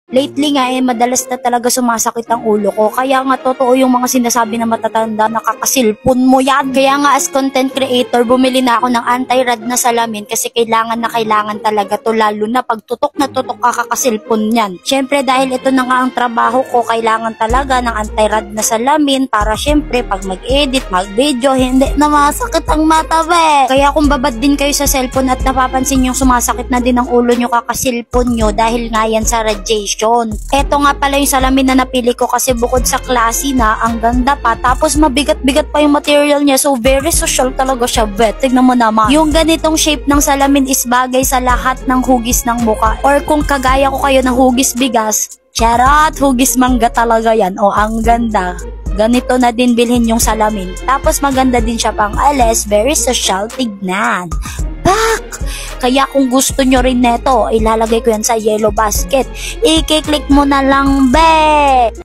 Lately nga madalas na talaga sumasakit ang ulo ko. Kaya nga totoo yung mga sinasabi na matatanda, nakakasilpon mo yan. Kaya nga as content creator, bumili na ako ng anti-rad na salamin kasi kailangan na kailangan talaga to, lalo na pag tutok na tutok kakasilpon yan. Syempre dahil ito na nga ang trabaho ko, kailangan talaga ng anti-rad na salamin para syempre pag mag-edit, mag-video, hindi na masakit ang mata be. Kaya kung babad din kayo sa cellphone at napapansin yung sumasakit na din ang ulo nyo kakasilpon nyo dahil nga yan sa radiation. Eto nga pala yung salamin na napili ko kasi bukod sa classy na, ang ganda pa, tapos mabigat-bigat pa yung material niya, so very social talaga siya, bet. Tignan mo naman. Yung ganitong shape ng salamin is bagay sa lahat ng hugis ng muka, or kung kagaya ko kayo ng hugis bigas, charot, hugis mangga talaga yan. O, ang ganda. Ganito na din bilhin yung salamin. Tapos maganda din siya pang alis, very social tignan. Kaya kung gusto nyo rin neto, ilalagay ko yan sa yellow basket. I-click mo na lang be!